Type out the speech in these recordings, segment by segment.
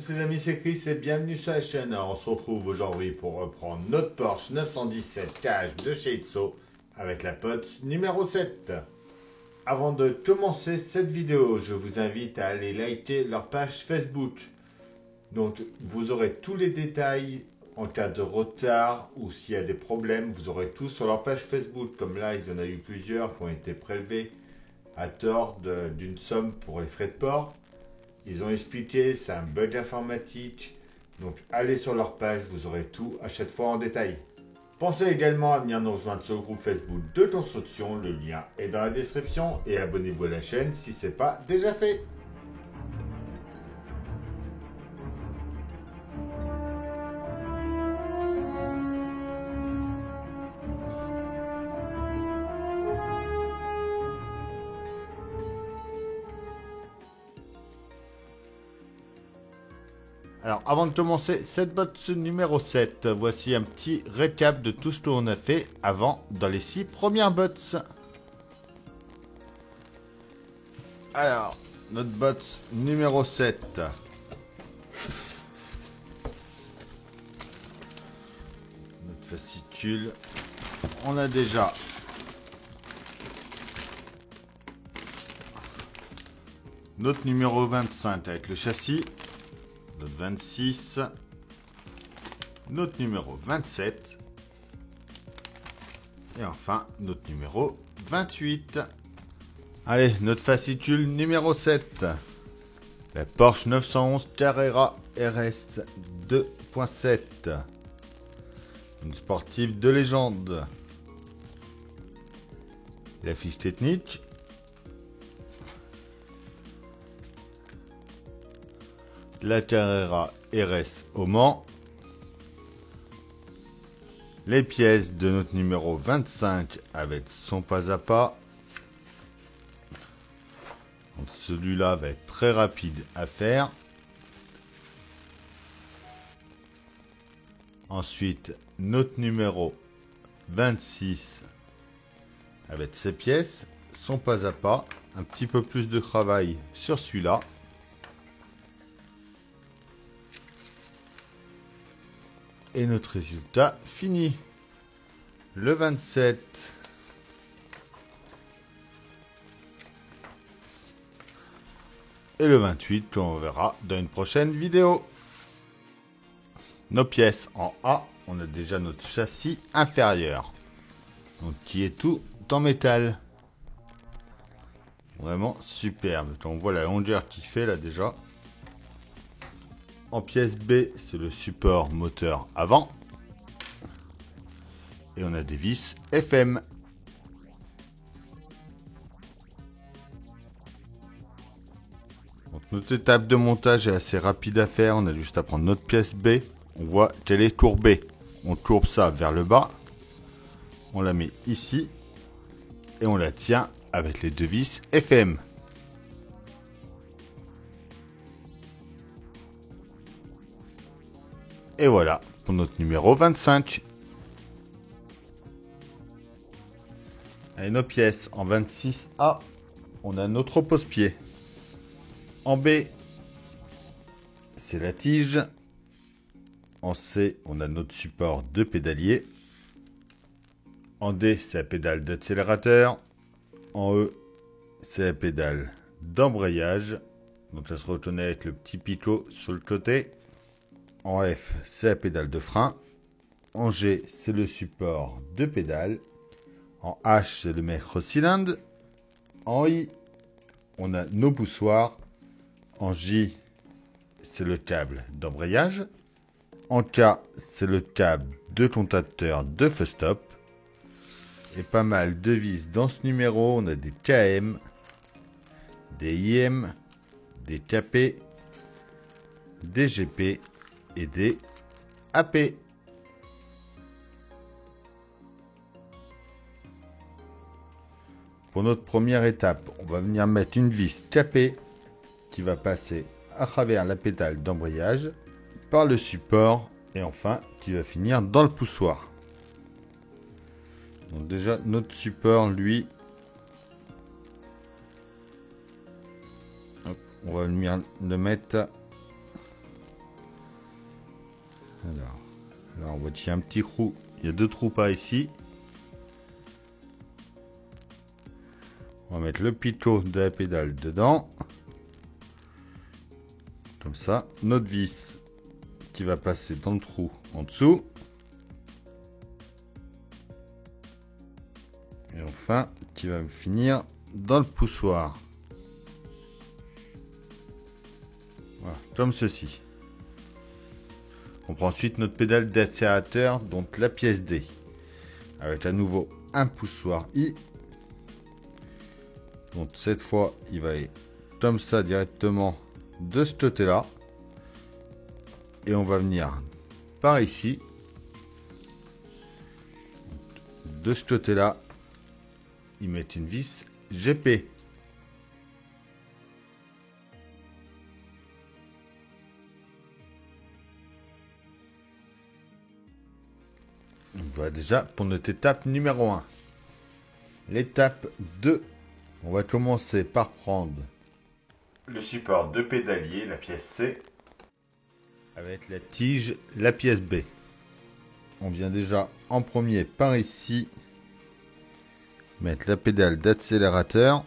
tous les amis, c'est Chris et bienvenue sur la chaîne. On se retrouve aujourd'hui pour reprendre notre Porsche 917 Cage de chez Itso avec la POTS numéro 7. Avant de commencer cette vidéo, je vous invite à aller liker leur page Facebook. Donc vous aurez tous les détails en cas de retard ou s'il y a des problèmes, vous aurez tout sur leur page Facebook. Comme là, il y en a eu plusieurs qui ont été prélevés à tort d'une somme pour les frais de port. Ils ont expliqué, c'est un bug informatique. Donc allez sur leur page, vous aurez tout à chaque fois en détail. Pensez également à venir nous rejoindre sur le groupe Facebook de construction, le lien est dans la description et abonnez-vous à la chaîne si ce n'est pas déjà fait. Alors, avant de commencer cette box numéro 7, voici un petit récap de tout ce qu'on a fait avant dans les 6 premières bots. Alors, notre bot numéro 7. Notre fascicule. On a déjà notre numéro 25 avec le châssis. Notre 26, notre numéro 27 et enfin notre numéro 28. Allez, notre fascicule numéro 7, la Porsche 911 Carrera RS 2.7, une sportive de légende. La fiche technique. La Carrera RS au Mans. Les pièces de notre numéro 25 avec son pas à pas. Celui-là va être très rapide à faire. Ensuite, notre numéro 26 avec ses pièces, son pas à pas. Un petit peu plus de travail sur celui-là. Et notre résultat fini. Le 27. Et le 28 qu'on verra dans une prochaine vidéo. Nos pièces en A, on a déjà notre châssis inférieur. Donc qui est tout en métal. Vraiment superbe. On voit la longueur qu'il fait là déjà. En pièce B, c'est le support moteur avant. Et on a des vis FM. Donc notre étape de montage est assez rapide à faire. On a juste à prendre notre pièce B. On voit qu'elle est courbée. On courbe ça vers le bas. On la met ici. Et on la tient avec les deux vis FM. Et voilà pour notre numéro 25. Allez, nos pièces en 26A, on a notre repose-pied. En B, c'est la tige. En C, on a notre support de pédalier. En D, c'est la pédale d'accélérateur. En E, c'est la pédale d'embrayage. Donc ça se reconnaît avec le petit picot sur le côté. En F, c'est la pédale de frein. En G, c'est le support de pédale. En H, c'est le maître-cylindre. En I, on a nos poussoirs. En J, c'est le câble d'embrayage. En K, c'est le câble de contacteur de feu stop. Et pas mal de vis dans ce numéro. On a des KM, des IM, des KP, des GP et des AP. Pour notre première étape, on va venir mettre une vis KP qui va passer à travers la pédale d'embrayage, par le support et enfin qui va finir dans le poussoir. Donc déjà notre support lui, on va venir le mettre Alors, là on voit qu'il y a un petit trou. Il y a deux trous par ici. On va mettre le pitot de la pédale dedans. Comme ça, notre vis qui va passer dans le trou en dessous. Et enfin, qui va finir dans le poussoir. Voilà, comme ceci. On prend ensuite notre pédale d'accélérateur, donc la pièce D. Avec à nouveau un poussoir I. Donc cette fois, il va aller comme ça directement de ce côté-là. Et on va venir par ici. De ce côté-là, ils mettent une vis GP. Voilà déjà pour notre étape numéro 1. L'étape 2. On va commencer par prendre le support de pédalier, la pièce C, avec la tige, la pièce B. On vient déjà en premier par ici mettre la pédale d'accélérateur.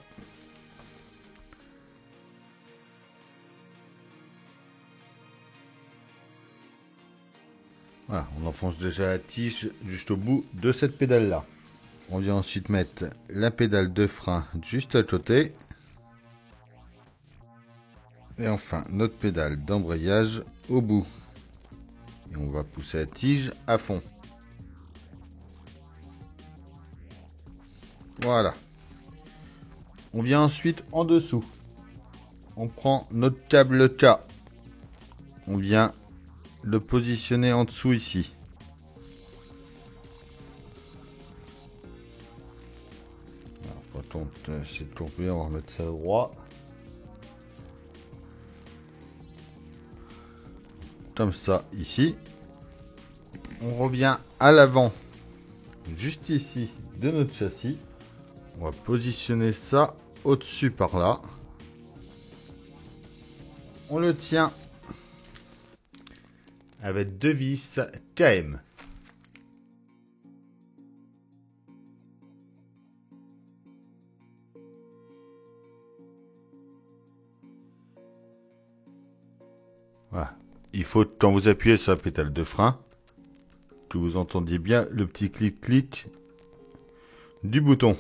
Voilà, on enfonce déjà la tige juste au bout de cette pédale là. On vient ensuite mettre la pédale de frein juste à côté. Et enfin notre pédale d'embrayage au bout. Et on va pousser la tige à fond. Voilà. On vient ensuite en dessous. On prend notre câble K. On vient le positionner en dessous ici. Alors, quand c'est courbé, on va remettre ça droit. Comme ça ici. On revient à l'avant, juste ici de notre châssis. On va positionner ça au-dessus par là. On le tient avec deux vis KM. Voilà. Il faut, quand vous appuyez sur la pédale de frein, que vous entendiez bien le petit clic-clic du bouton.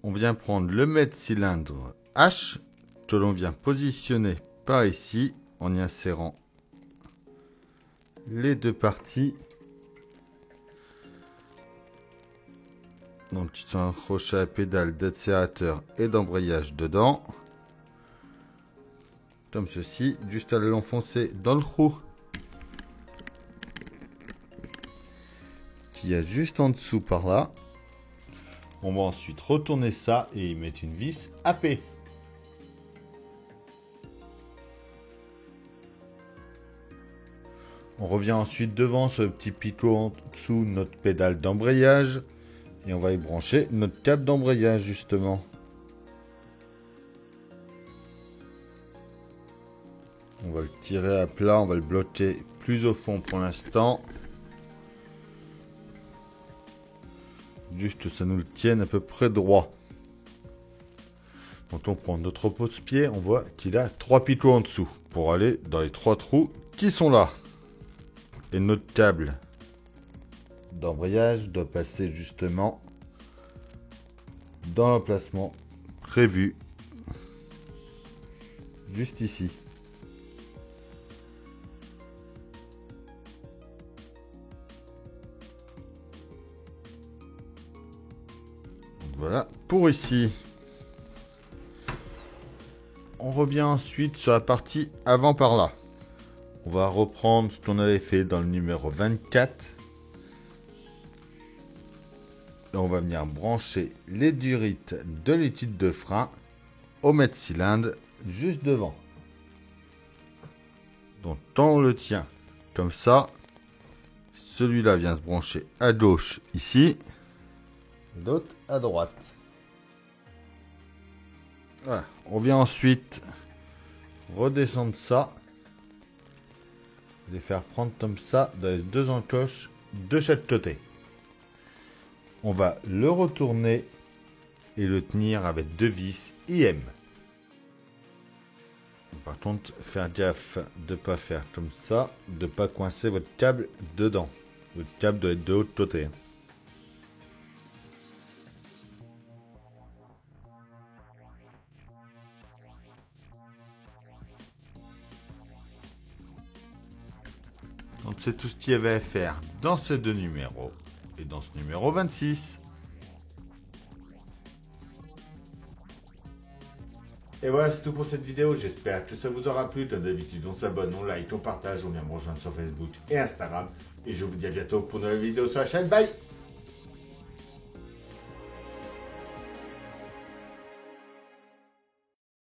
On vient prendre le mètre-cylindre H, que l'on vient positionner par ici, en y insérant les deux parties. Donc, ils sont accrochés à la pédale d'accélérateur et d'embrayage dedans. Comme ceci, juste à l'enfoncer dans le trou qu'il y a juste en dessous par là. On va ensuite retourner ça et y mettre une vis AP. On revient ensuite devant ce petit picot en dessous de notre pédale d'embrayage et on va y brancher notre câble d'embrayage justement. On va le tirer à plat, on va le bloquer plus au fond pour l'instant. Juste que ça nous le tienne à peu près droit. Quand on prend notre pose-pied, on voit qu'il a 3 picots en dessous pour aller dans les 3 trous qui sont là. Et notre câble d'embrayage doit passer justement dans l'emplacement prévu. Juste ici. Voilà pour ici. On revient ensuite sur la partie avant par là. On va reprendre ce qu'on avait fait dans le numéro 24. Et on va venir brancher les durites de l'étude de frein au mètre-cylindre juste devant. Donc on le tient comme ça. Celui-là vient se brancher à gauche ici. L'autre à droite. Voilà. On vient ensuite redescendre ça les faire prendre comme ça dans les deux encoches de chaque côté. On va le retourner et le tenir avec deux vis IM. Par contre, faire gaffe de ne pas faire comme ça, de ne pas coincer votre câble dedans. Votre câble doit être de l'autre côté. Donc c'est tout ce qu'il y avait à faire dans ces deux numéros et dans ce numéro 26. Et voilà, c'est tout pour cette vidéo. J'espère que ça vous aura plu. Comme d'habitude, on s'abonne, on like, on partage, on vient me rejoindre sur Facebook et Instagram. Et je vous dis à bientôt pour une nouvelle vidéo sur la chaîne. Bye!